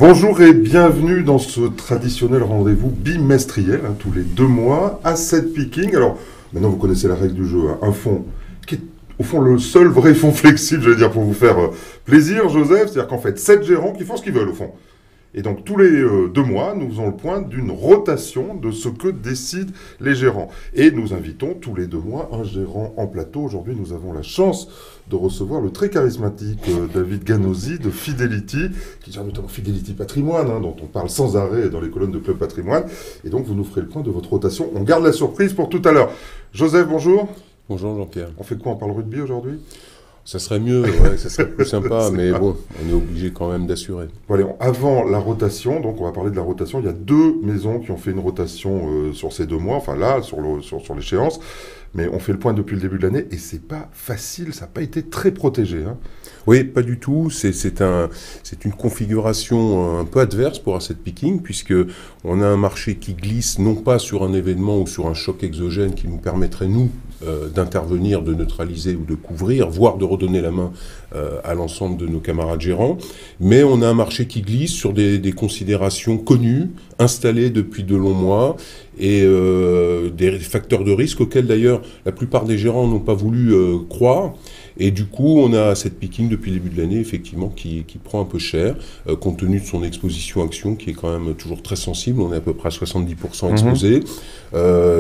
Bonjour et bienvenue dans ce traditionnel rendez-vous bimestriel, tous les 2 mois, Asset Picking. Alors, maintenant vous connaissez la règle du jeu, un fonds qui est au fond le seul vrai fonds flexible, je vais dire, pour vous faire plaisir, Joseph. C'est-à-dire qu'en fait, 7 gérants qui font ce qu'ils veulent au fond. Et donc tous les 2 mois, nous faisons le point d'une rotation de ce que décident les gérants. Et nous invitons tous les 2 mois un gérant en plateau. Aujourd'hui, nous avons la chance de recevoir le très charismatique David Ganosi de Fidelity, qui gère notamment Fidelity Patrimoine, dont on parle sans arrêt dans les colonnes de Club Patrimoine. Et donc vous nous ferez le point de votre rotation. On garde la surprise pour tout à l'heure. Joseph, bonjour. Bonjour Jean-Pierre. On fait quoi? On parle rugby aujourd'hui? Ça serait mieux, ouais, ça serait plus sympa, mais bon, on est obligé quand même d'assurer. Bon, allez, avant la rotation, donc on va parler de la rotation. Il y a 2 maisons qui ont fait une rotation sur ces 2 mois, enfin là, sur l'échéance. Mais on fait le point depuis le début de l'année et c'est pas facile, ça n'a pas été très protégé. Oui, pas du tout. C'est une configuration un peu adverse pour Asset Picking, puisque on a un marché qui glisse non pas sur un événement ou sur un choc exogène qui nous permettrait, nous, d'intervenir, de neutraliser ou de couvrir, voire de redonner la main à l'ensemble de nos camarades gérants, mais on a un marché qui glisse sur des considérations connues, installées depuis de longs mois, et des facteurs de risque auxquels d'ailleurs la plupart des gérants n'ont pas voulu croire. Et du coup, on a Asset Picking depuis le début de l'année, effectivement, qui prend un peu cher, compte tenu de son exposition action, qui est quand même toujours très sensible. On est à peu près à 70% exposé,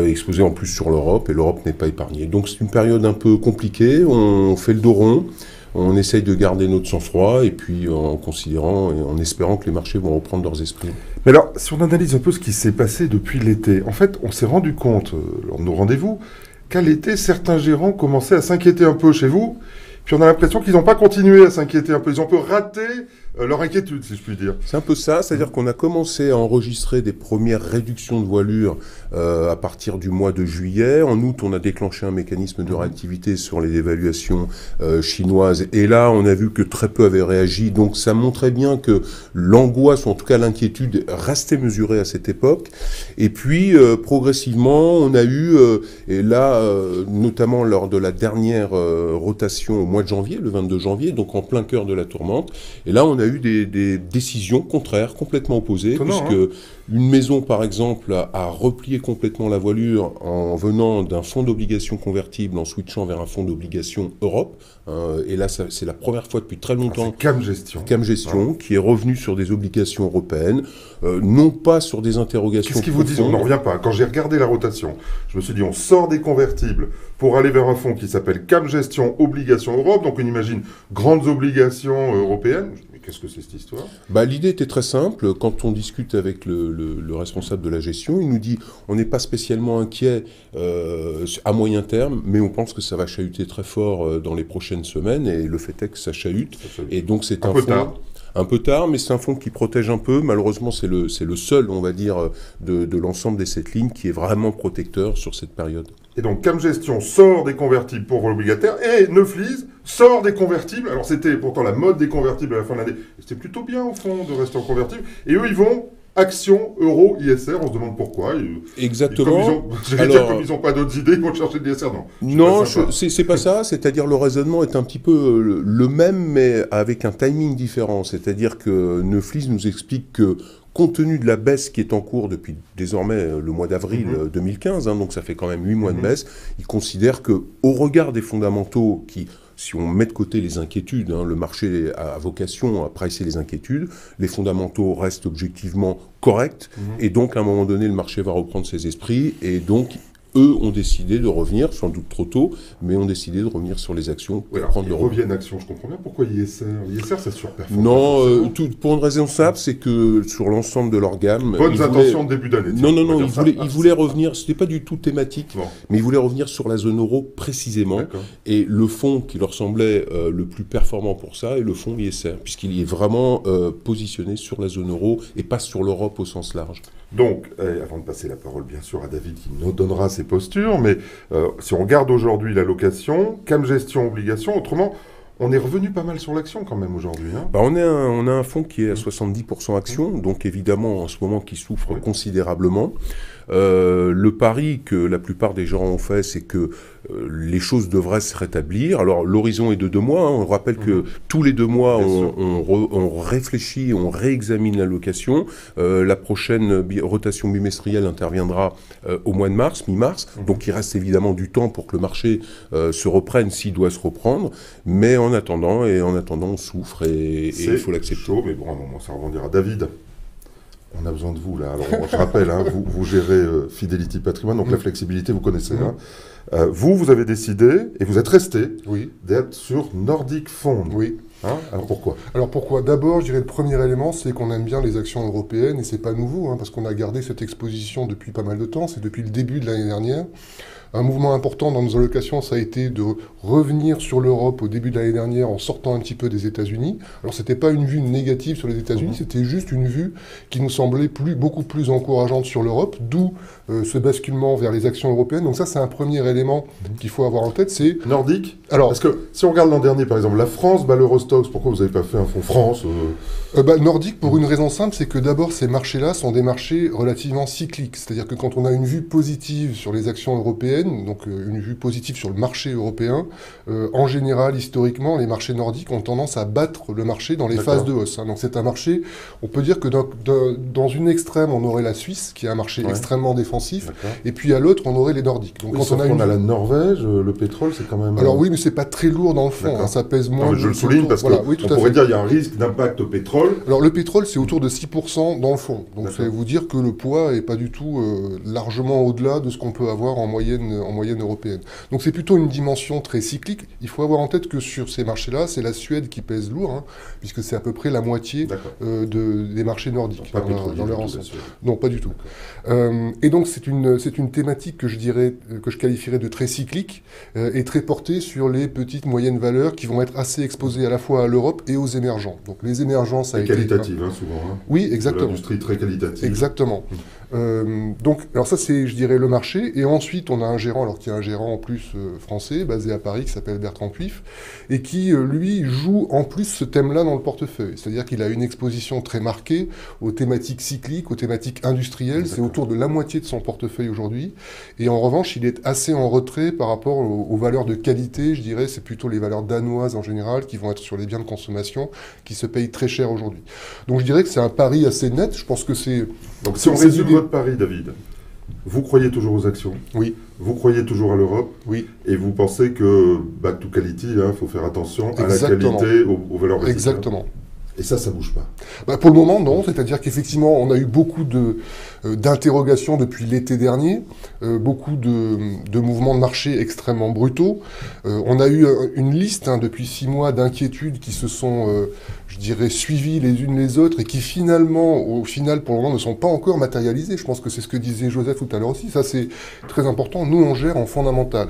exposé en plus sur l'Europe, et l'Europe n'est pas épargnée. Donc c'est une période un peu compliquée, on fait le dos rond, on essaye de garder notre sang-froid, et puis en considérant et en espérant que les marchés vont reprendre leurs esprits. Mais alors, si on analyse un peu ce qui s'est passé depuis l'été, en fait, on s'est rendu compte, lors de nos rendez-vous, qu'à l'été, certains gérants commençaient à s'inquiéter un peu chez vous, puis on a l'impression qu'ils n'ont pas continué à s'inquiéter un peu. Ils ont un peu raté leur inquiétude, si je puis dire. C'est un peu ça, c'est-à-dire qu'on a commencé à enregistrer des premières réductions de voilure à partir du mois de juillet. En août, on a déclenché un mécanisme de réactivité sur les dévaluations chinoises. Et là, on a vu que très peu avaient réagi. Donc ça montrait bien que l'angoisse, ou en tout cas l'inquiétude, restait mesurée à cette époque. Et puis, progressivement, on a eu, et là, notamment lors de la dernière rotation au mois de janvier, le 22 janvier, donc en plein cœur de la tourmente, et là, on a eu des décisions contraires, complètement opposées, puisque une maison, par exemple, a replié complètement la voilure en venant d'un fonds d'obligations convertibles, en switchant vers un fonds d'obligations Europe. Et là, c'est la première fois depuis très longtemps. Cam Gestion. Cam Gestion, qui est revenu sur des obligations européennes, non pas sur des interrogations. Qu'est-ce qu'ils vous disent? On n'en revient pas. Quand j'ai regardé la rotation, je me suis dit, on sort des convertibles pour aller vers un fonds qui s'appelle Cam Gestion Obligations Europe. Donc on imagine grandes obligations européennes. Qu'est-ce que c'est cette histoire? L'idée était très simple. Quand on discute avec le responsable de la gestion, il nous dit on n'est pas spécialement inquiet à moyen terme, mais on pense que ça va chahuter très fort dans les prochaines semaines, et le fait est que ça chahute. Et donc c'est un fonds un peu tard, mais c'est un fonds qui protège un peu. Malheureusement, c'est le seul, on va dire, de l'ensemble des 7 lignes qui est vraiment protecteur sur cette période. Et donc, Cam Gestion sort des convertibles pour l'obligataire, et Neuflize sort des convertibles. Alors, c'était pourtant la mode des convertibles à la fin de l'année. C'était plutôt bien, au fond, de rester en convertible. Et eux, ils vont action, euro, ISR. On se demande pourquoi. Exactement. Comme ils n'ont pas d'autres idées, ils vont chercher de l'ISR. Non, c'est pas ça. C'est-à-dire, le raisonnement est un petit peu le même, mais avec un timing différent. C'est-à-dire que Neuflize nous explique que, compte tenu de la baisse qui est en cours depuis désormais le mois d'avril 2015, donc ça fait quand même 8 mois de baisse, il considère que, au regard des fondamentaux qui, si on met de côté les inquiétudes, le marché a vocation à pricer les inquiétudes, les fondamentaux restent objectivement corrects, et donc à un moment donné, le marché va reprendre ses esprits, et donc eux ont décidé de revenir, sans doute trop tôt, mais ont décidé de revenir sur les actions pour prendre le reviennent actions, je comprends bien. Pourquoi ISR? ISR, ça surperforme. Non, pour une raison simple, c'est que sur l'ensemble de leur gamme... Bonnes intentions de début d'année. Non, ils voulaient revenir, c'était pas du tout thématique, mais ils voulaient revenir sur la zone euro précisément. Et le fonds qui leur semblait le plus performant pour ça est le fonds ISR, puisqu'il est vraiment positionné sur la zone euro et pas sur l'Europe au sens large. Donc, avant de passer la parole bien sûr à David qui nous donnera ses postures, mais si on regarde aujourd'hui l'allocation, Cam Gestion Obligation, autrement, on est revenu pas mal sur l'action quand même aujourd'hui. On a un fonds qui est à 70% action, donc évidemment en ce moment qui souffre considérablement. Le pari que la plupart des gens ont fait, c'est que les choses devraient se rétablir. Alors l'horizon est de 2 mois. On rappelle que tous les 2 mois, on réfléchit, on réexamine l'allocation. La prochaine rotation bimestrielle interviendra au mois de mars, mi-mars. Donc il reste évidemment du temps pour que le marché se reprenne s'il doit se reprendre. Mais en attendant, on souffre et il faut l'accepter. Chaud, mais bon, à un moment, ça rebondira. David, on a besoin de vous là. Alors, je rappelle, hein, vous gérez Fidelity Patrimoine, donc la flexibilité, vous connaissez. Hein. Vous avez décidé, et vous êtes resté, d'être sur Nordic Fund. Oui. Hein, alors pourquoi? Alors pourquoi? D'abord, je dirais le premier élément, c'est qu'on aime bien les actions européennes, et c'est pas nouveau, hein, parce qu'on a gardé cette exposition depuis pas mal de temps, c'est depuis le début de l'année dernière. Un mouvement important dans nos allocations, ça a été de revenir sur l'Europe au début de l'année dernière en sortant un petit peu des États-Unis. Alors c'était pas une vue négative sur les États-Unis, c'était juste une vue qui nous semblait beaucoup plus encourageante sur l'Europe, d'où ce basculement vers les actions européennes. Donc ça, c'est un premier élément qu'il faut avoir en tête, c'est... Nordique. Alors, parce que si on regarde l'an dernier, par exemple, la France bat l'Eurostoxx, pourquoi vous n'avez pas fait un fonds France Nordique, pour une raison simple, c'est que d'abord, ces marchés-là sont des marchés relativement cycliques. C'est-à-dire que quand on a une vue positive sur les actions européennes, donc une vue positive sur le marché européen, en général, historiquement, les marchés nordiques ont tendance à battre le marché dans les phases de hausse. Hein. Donc c'est un marché, on peut dire que dans une extrême, on aurait la Suisse, qui est un marché extrêmement défensif, et puis à l'autre, on aurait les Nordiques. Donc quand on a la Norvège, le pétrole, c'est quand même... Alors oui, mais c'est pas très lourd dans le fond, hein, ça pèse moins... je le souligne parce qu'on pourrait dire qu'il y a un risque d'impact au pétrole. Alors le pétrole, c'est autour de 6% dans le fond. Donc ça veut vous dire que le poids n'est pas du tout largement au-delà de ce qu'on peut avoir en moyenne européenne. Donc c'est plutôt une dimension très cyclique. Il faut avoir en tête que sur ces marchés-là, c'est la Suède qui pèse lourd, hein, puisque c'est à peu près la moitié des marchés nordiques dans leur ensemble. Non, pas du tout. Et donc c'est une thématique que je qualifierais de très cyclique et très portée sur les petites moyennes valeurs qui vont être assez exposées à la fois à l'Europe et aux émergents. Donc les émergents, ça a été... qualitative, hein, souvent. Hein. Oui, exactement. L'industrie très qualitative. Exactement. Donc, alors ça, c'est, je dirais, le marché. Et ensuite, on a un gérant, alors qui est un gérant en plus français, basé à Paris, qui s'appelle Bertrand Puif, et qui, lui, joue en plus ce thème-là dans le portefeuille. C'est-à-dire qu'il a une exposition très marquée aux thématiques cycliques, aux thématiques industrielles. C'est autour de la moitié de son portefeuille aujourd'hui. Et en revanche, il est assez en retrait par rapport aux valeurs de qualité. Je dirais, c'est plutôt les valeurs danoises en général, qui vont être sur les biens de consommation, qui se payent très cher aujourd'hui. Donc, je dirais que c'est un pari assez net. Je pense que c'est... Donc, si on résume votre pari, David, vous croyez toujours aux actions? Oui. Vous croyez toujours à l'Europe? Oui. Et vous pensez que back to quality, il faut faire attention à la qualité, aux valeurs résiduelles? Exactement. Et ça bouge pas? Pour le moment, non. C'est-à-dire qu'effectivement, on a eu beaucoup d'interrogations depuis l'été dernier, beaucoup de mouvements de marché extrêmement brutaux. On a eu une liste depuis 6 mois d'inquiétudes qui se sont, je dirais, suivies les unes les autres et qui finalement, au final, pour le moment, ne sont pas encore matérialisées. Je pense que c'est ce que disait Joseph tout à l'heure aussi. Ça, c'est très important. Nous, on gère en fondamental.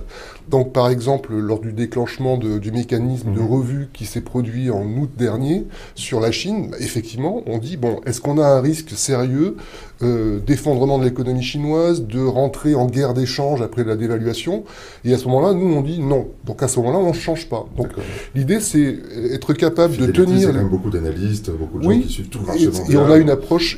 Donc, par exemple, lors du déclenchement du mécanisme de revue qui s'est produit en août dernier sur la Chine, effectivement, on dit, bon, est-ce qu'on a un risque sérieux d'effondrement de l'économie chinoise, de rentrer en guerre d'échange après la dévaluation? Et à ce moment-là, nous, on dit non. Donc, à ce moment-là, on ne change pas. Donc, l'idée, c'est être capable de tenir... Il y a quand même beaucoup d'analystes, beaucoup de gens qui suivent tout le marché mondial. Et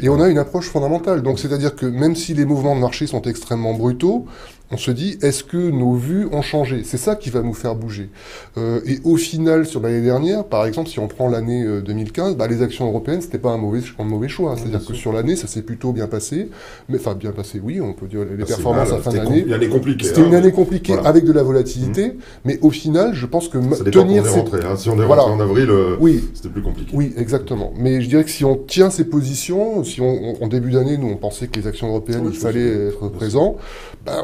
on a une approche fondamentale. Donc, c'est-à-dire que même si les mouvements de marché sont extrêmement brutaux, on se dit, est-ce que nos vues ont changé? C'est ça qui va nous faire bouger. Et au final, sur l'année dernière, par exemple, si on prend l'année 2015, les actions européennes, c'était pas un mauvais choix. C'est-à-dire que sur l'année, ça s'est plutôt bien passé. Mais enfin, bien passé, oui, on peut dire les performances à fin d'année. Une année compliquée. C'était une année compliquée avec de la volatilité, mais au final, je pense que tenir... Si on est rentré en avril, c'était plus compliqué. Oui, exactement. Mais je dirais que si on tient ces positions, si en début d'année, nous, on pensait que les actions européennes, il fallait être présent,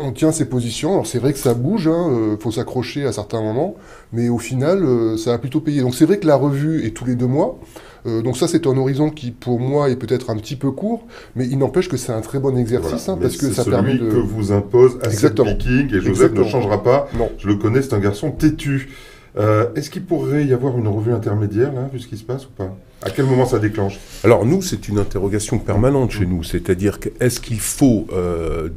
on tient ces positions. Alors c'est vrai que ça bouge, faut s'accrocher à certains moments, mais au final, ça a plutôt payé. Donc c'est vrai que la revue est tous les 2 mois. Donc ça, c'est un horizon qui, pour moi, est peut-être un petit peu court, mais il n'empêche que c'est un très bon exercice, parce que ça permet de... que vous impose Asset Picking, et Joseph ne changera pas. Non. Je le connais, c'est un garçon têtu. Est-ce qu'il pourrait y avoir une revue intermédiaire, là, vu ce qui se passe ou pas? À quel moment ça déclenche? Alors nous, c'est une interrogation permanente chez nous, c'est-à-dire est-ce qu'il faut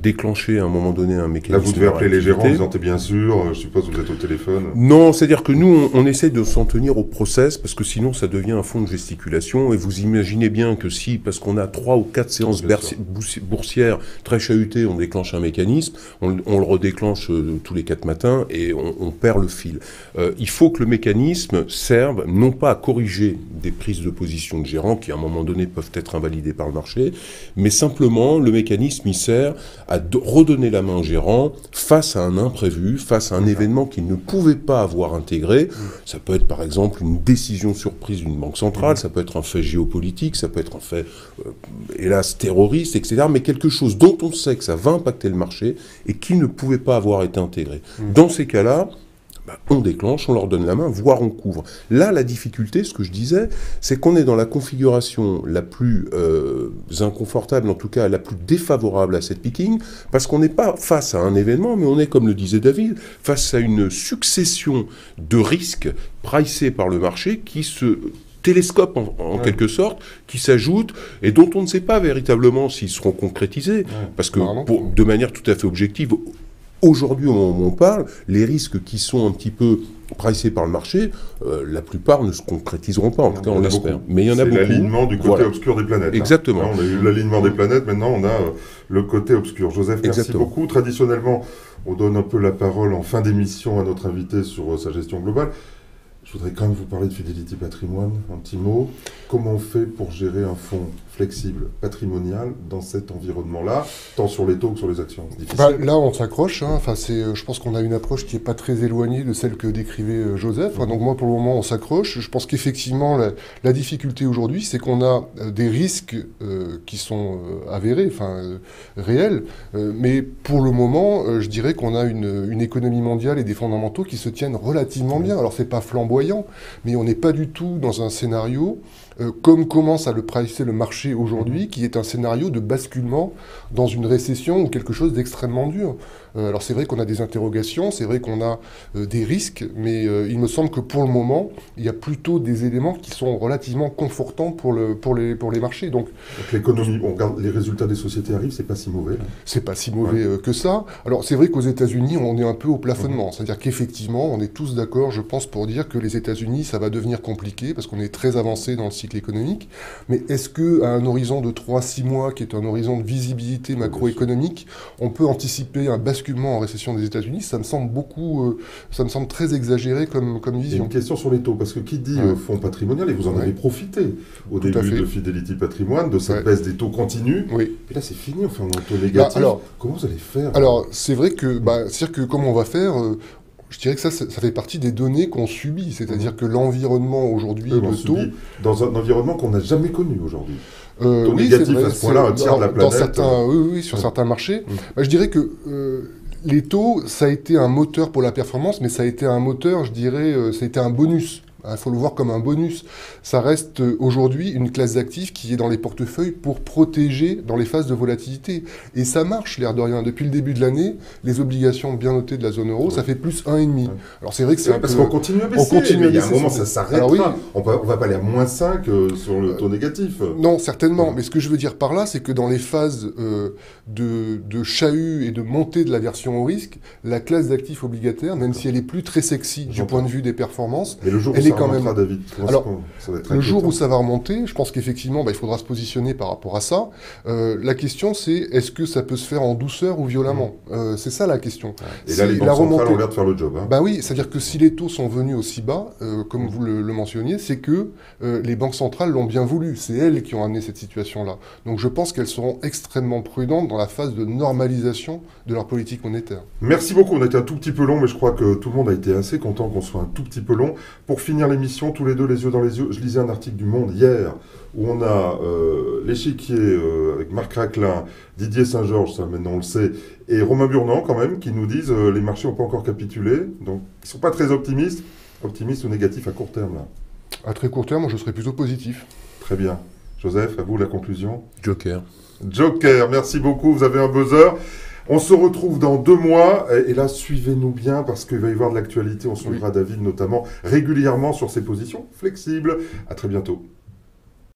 déclencher à un moment donné un mécanisme? Là, vous devez appeler les gérants en disant t'es bien sûr, je suppose que vous êtes au téléphone. Non, c'est-à-dire que nous, on essaie de s'en tenir au process, parce que sinon ça devient un fonds de gesticulation, et vous imaginez bien que si, parce qu'on a 3 ou 4 séances boursières très chahutées, on déclenche un mécanisme, on le redéclenche tous les 4 matins, et on perd le fil. Il faut que le mécanisme serve, non pas à corriger des prises de position de gérants, qui à un moment donné peuvent être invalidées par le marché, mais simplement le mécanisme il sert à redonner la main au gérant face à un imprévu, face à un événement qu'il ne pouvait pas avoir intégré. Ça peut être par exemple une décision surprise d'une banque centrale, ça peut être un fait géopolitique, ça peut être un fait, hélas, terroriste, etc. Mais quelque chose dont on sait que ça va impacter le marché et qui ne pouvait pas avoir été intégré. Dans ces cas-là, on déclenche, on leur donne la main, voire on couvre. Là, la difficulté, ce que je disais, c'est qu'on est dans la configuration la plus inconfortable, en tout cas la plus défavorable à cette picking, parce qu'on n'est pas face à un événement, mais on est, comme le disait David, face à une succession de risques pricés par le marché qui se télescope en quelque sorte, qui s'ajoutent et dont on ne sait pas véritablement s'ils seront concrétisés, parce que de manière tout à fait objective, aujourd'hui, au moment où on parle, les risques qui sont un petit peu pricés par le marché, la plupart ne se concrétiseront pas, en tout cas on l'espère. Mais il y en a beaucoup. C'est l'alignement du côté obscur des planètes. Exactement. Là, on a eu l'alignement des planètes, maintenant on a le côté obscur. Joseph, merci beaucoup. Traditionnellement, on donne un peu la parole en fin d'émission à notre invité sur sa gestion globale. Je voudrais quand même vous parler de Fidelity Patrimoine, un petit mot. Comment on fait pour gérer un fonds flexible, patrimonial, dans cet environnement-là, tant sur les taux que sur les actions? Là, on s'accroche. Enfin, je pense qu'on a une approche qui n'est pas très éloignée de celle que décrivait Joseph. Donc moi, pour le moment, on s'accroche. Je pense qu'effectivement, la difficulté aujourd'hui, c'est qu'on a des risques qui sont avérés, réels. Mais pour le moment, je dirais qu'on a une économie mondiale et des fondamentaux qui se tiennent relativement bien. Alors, c'est pas flamboyant, mais on n'est pas du tout dans un scénario comme commence à le pricer le marché aujourd'hui, qui est un scénario de basculement dans une récession ou quelque chose d'extrêmement dur. Alors c'est vrai qu'on a des interrogations, c'est vrai qu'on a des risques, mais il me semble que pour le moment, il y a plutôt des éléments qui sont relativement confortants pour les marchés. Donc l'économie, on regarde les résultats des sociétés arrivent, c'est pas si mauvais. C'est pas si mauvais que ça. Alors c'est vrai qu'aux États-Unis, on est un peu au plafonnement, c'est-à-dire qu'effectivement, on est tous d'accord, je pense, pour dire que les États-Unis, ça va devenir compliqué parce qu'on est très avancé dans le cycle économique. Mais est-ce qu'à un horizon de 3-6 mois, qui est un horizon de visibilité macroéconomique, on peut anticiper un basculement en récession des États-Unis? Ça me semble ça me semble très exagéré comme vision. Une question sur les taux, parce que qui dit fonds patrimonial, et vous en avez profité au début de Fidelity Patrimoine, de cette baisse des taux continue, et là c'est fini, enfin, en taux négatif. Comment vous allez faire? Alors, c'est vrai que, c'est-à-dire que comment on va faire je dirais que ça fait partie des données qu'on subit, c'est-à-dire que l'environnement aujourd'hui de taux... Dans un environnement qu'on n'a jamais connu aujourd'hui. Taux négatif à ce point-là, un tiers de la planète. Sur certains marchés. Je dirais que les taux, ça a été un moteur pour la performance, mais ça a été un moteur, je dirais, ça a été un bonus. Il faut le voir comme un bonus. Ça reste aujourd'hui une classe d'actifs qui est dans les portefeuilles pour protéger dans les phases de volatilité. Et ça marche, l'air de rien. Depuis le début de l'année, les obligations bien notées de la zone euro, ça fait plus 1,5. Alors c'est vrai que c'est parce qu'on continue à baisser. Il y a un moment, ça s'arrêtera. On va pas aller à moins 5 sur le taux négatif. Non, certainement. Mais ce que je veux dire par là, c'est que dans les phases de chahut et de montée de l'aversion au risque, la classe d'actifs obligataires, même si elle est plus très sexy du point de vue des performances, elle est quand même... David. Alors, le jour où ça va remonter, je pense qu'effectivement, il faudra se positionner par rapport à ça. La question, c'est est-ce que ça peut se faire en douceur ou violemment? C'est ça la question. Et là, les banques centrales ont l'air de faire le job. Oui, c'est-à-dire que si les taux sont venus aussi bas, comme vous le mentionniez, c'est que les banques centrales l'ont bien voulu. C'est elles qui ont amené cette situation-là. Donc je pense qu'elles seront extrêmement prudentes dans la phase de normalisation de leur politique monétaire. Merci beaucoup. On a été un tout petit peu long, mais je crois que tout le monde a été assez content qu'on soit un tout petit peu long. Pour finir l'émission, tous les deux les yeux dans les yeux, je lisais un article du Monde hier où on a l'échiquier avec Marc Raclin, Didier Saint-Georges, ça maintenant on le sait, et Romain Burnand quand même, qui nous disent les marchés n'ont pas encore capitulé, donc ils ne sont pas très optimistes ou négatifs à court terme là. À très court terme, je serais plutôt positif. Très bien. Joseph, à vous la conclusion. Joker, merci beaucoup, vous avez un buzzer. On se retrouve dans 2 mois, et là, suivez-nous bien, parce qu'il va y avoir de l'actualité. On suivra David, notamment, régulièrement sur ses positions flexibles. À très bientôt.